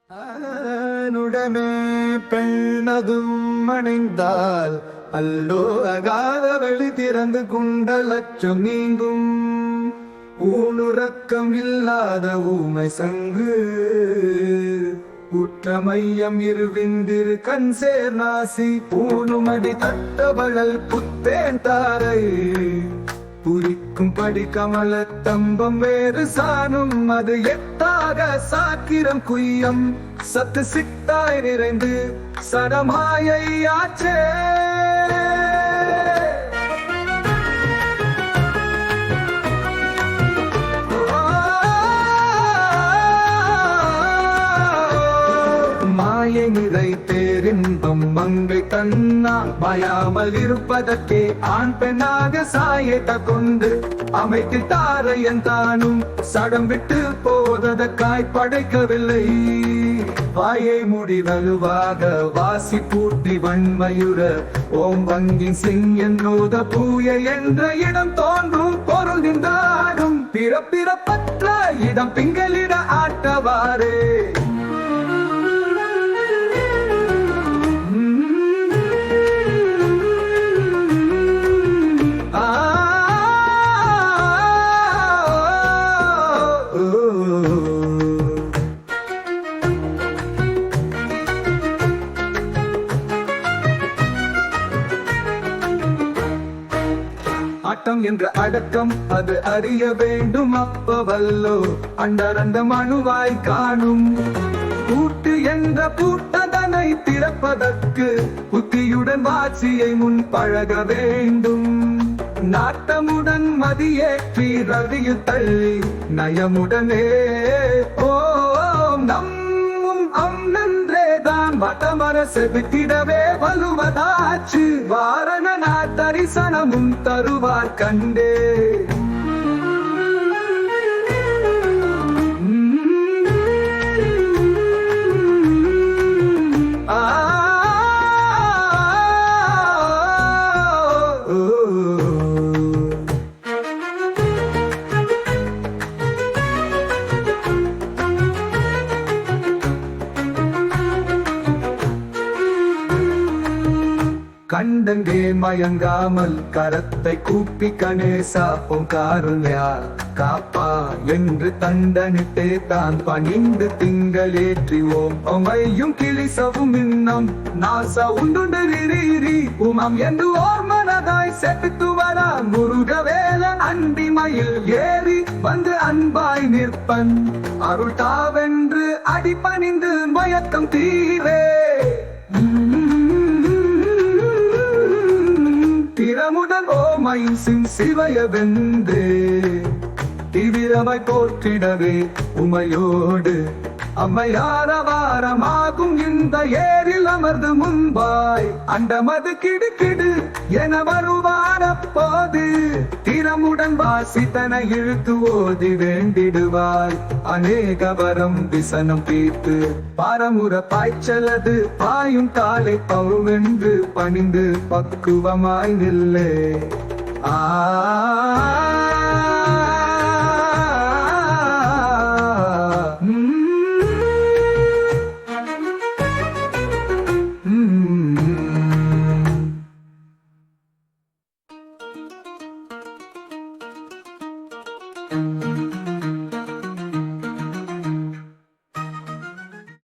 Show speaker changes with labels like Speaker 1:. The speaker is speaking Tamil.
Speaker 1: ஆணுடனே பெண்ணதும் அணைந்தால் அல்லோ அகாத வெளி திறந்து குண்டலச்சம் நீங்கும். ஊனுறக்கம் இல்லாத ஊமை சங்கு உற்றமையம் இருவிந்திரு கண் சேர் நாசி பூணுமடி தட்டவளல் புத்தேன் தாரை புரிக்கும் படி கமல தம்பம் வேறு சாணும் அது எத்தாக சாக்கிரம் குய்யம் சத்து சித்தாய் நிறைந்து சடமாயை ஆற்றே. மாயை நிறை பேரின்பம் மங்கை தன்னா மாயாமல் இருப்பதற்கே ஆண் பெண்ணாக சாயத்த கொண்டு அமைத்து தாரையன் தானும் சடம் விட்டு போதற்காய் படைக்கவில்லை. வாயை முடி வலுவாக வாசி பூட்டி வன்மயுர ஓம் வங்கி சிங்கோத பூய என்ற இடம் தோன்றும் பொருள் நின்றாடும் பிறப்பிறப்பற்ற இடம் பிங்களிட ஆட்டவாரே. ஆட்டம் என்ற அடக்கம் அது அறிய வேண்டும் அப்பவல்லோ அண்டரண்ட மனுவாய் காணும். கூட்டு என்ற பூட்டதனை திறப்பதற்கு புத்தியுடன் வாட்சியை முன் பழக வேண்டும். நாட்டமுடன் மதியேற்றி ரதியு தள்ளி நயமுடனே ஓம் நம்மும் நன்றேதான் வட்டமர செவித்திடவே வலுவதாச்சு. வாரணனா தரிசனமும் தருவார் கண்டே. கண்டங்கே மயங்காமல் கரத்தை கூப்பி கணேசா பொங்காருள்யா காப்பா என்று தண்டனிட்டே தான் பணிந்து திங்களேற்றி ஓம் ஒமையும் கிளிசவும் இன்னம் நாச உண்டுரிரி உமம் என்று ஓர் மனதாய் செப்பித்து வரா முருகவேலன் அண்டிமையில் ஏறி வந்து அன்பாய் நிற்பன் அருள் தாவென்று அடிபணிந்து மயக்கம் தீரே. திறமுடன் ஓமையும் சிவய வெந்து தீவிரமாய் போற்றிடவே உமையோடு அம்மையாரவாரமாகும் இந்த ஏரில் அமர்ந்து முன்பாய் அண்டமது கிடுக்கிடு என வருவார போது திறமுடன் வாசித்தன இழுத்து ஓதி வேண்டிடுவாய். அநேகவரம் விசனம் தீர்த்து பாரமுற பாய்ச்சலது பாயும் காலை பவுவென்று பணிந்து பக்குவமாய் நில்லே. ஆ